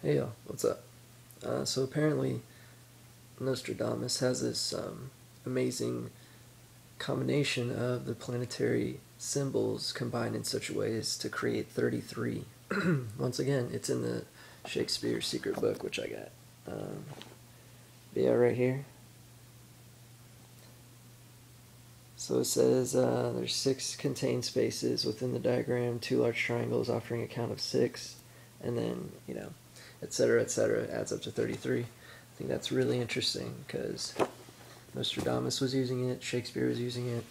Hey y'all, what's up? So apparently Nostradamus has this amazing combination of the planetary symbols combined in such a way as to create 33. Once again, it's in the Shakespeare secret book, which I got. Yeah, right here. So it says there's 6 contained spaces within the diagram, 2 large triangles offering a count of 6, and then, etc., adds up to 33. I think that's really interesting because Nostradamus was using it, Shakespeare was using it,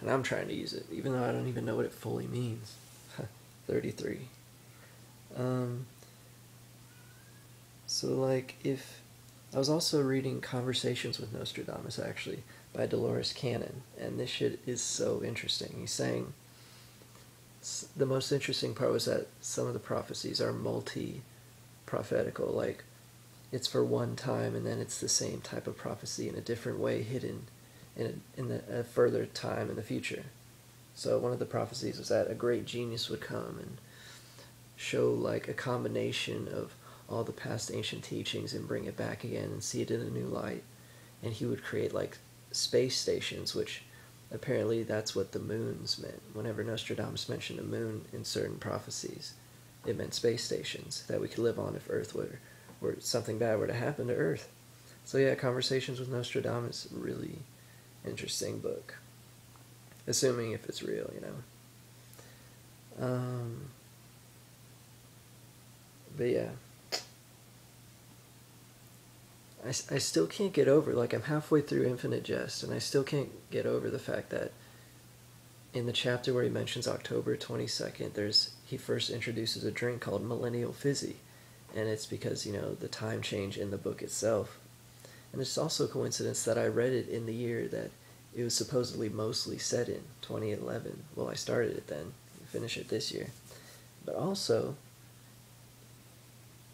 and I'm trying to use it, even though I don't even know what it fully means. 33. Um, so, like, if I was also reading Conversations with Nostradamus, actually, by Dolores Cannon, and this shit is so interesting. He's saying the most interesting part was that some of the prophecies are multi-prophetical, like it's for one time and then it's the same type of prophecy in a different way hidden in a further time in the future. So one of the prophecies was that a great genius would come and show like a combination of all the past ancient teachings and bring it back again and see it in a new light. And he would create like space stations, which apparently that's what the moons meant. Whenever Nostradamus mentioned a moon in certain prophecies, it meant space stations that we could live on if Earth were something bad were to happen to Earth. So yeah, Conversations with Nostradamus, really interesting book. Assuming if it's real, But yeah, I still can't get over, like, I'm halfway through Infinite Jest, and I still can't get over the fact that in the chapter where he mentions October 22nd, he first introduces a drink called Millennial Fizzy, and it's because, the time change in the book itself. And it's also a coincidence that I read it in the year that it was supposedly mostly set in, 2011. Well, I started it then, finish it this year. But also,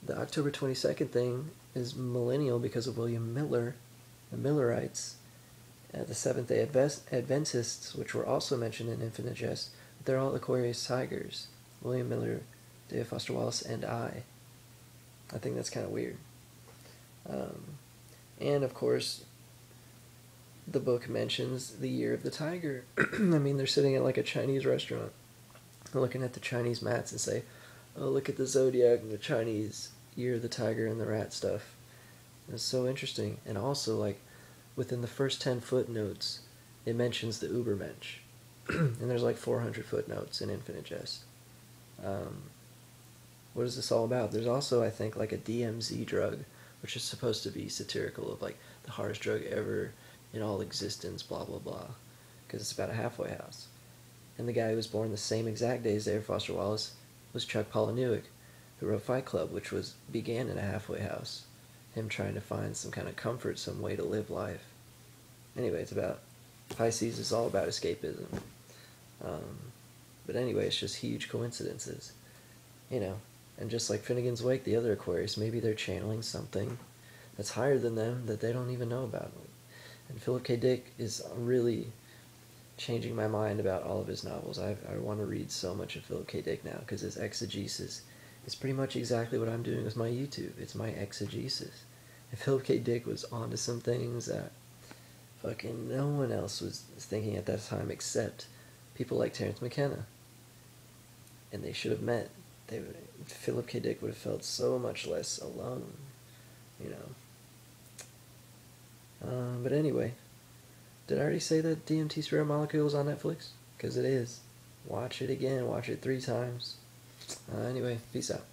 the October 22nd thing is millennial because of William Miller, the Millerites, the Seventh-day Adventists, which were also mentioned in Infinite Jest. They're all Aquarius Tigers. William Miller, David Foster Wallace, and I. I think that's kind of weird. And, of course, the book mentions the year of the tiger. I mean, they're sitting at like a Chinese restaurant, looking at the Chinese mats and say, oh, look at the zodiac and the Chinese year of the tiger and the rat stuff. It's so interesting. And also, like, within the first 10 footnotes, it mentions the Ubermensch. And there's like 400 footnotes in Infinite Jest. What is this all about? There's also, I think, like a DMZ drug, which is supposed to be satirical of like the hardest drug ever in all existence, blah, blah, blah. Because it's about a halfway house. And the guy who was born the same exact day as David Foster Wallace was Chuck Palahniuk, who wrote Fight Club, which began in a halfway house. Him trying to find some kind of comfort, some way to live life. Anyway, it's about Pisces is all about escapism. But anyway, it's just huge coincidences, And just like Finnegan's Wake, the other Aquarius, maybe they're channeling something that's higher than them that they don't even know about. And Philip K. Dick is really changing my mind about all of his novels. I want to read so much of Philip K. Dick now because his exegesis is pretty much exactly what I'm doing with my YouTube. It's my exegesis. And Philip K. Dick was onto some things that fucking no one else was thinking at that time except people like Terence McKenna. And they should have met. Philip K. Dick would have felt so much less alone, But anyway, did I already say that DMT Spirit Molecule is on Netflix? Because it is. Watch it again. Watch it 3 times. Anyway, peace out.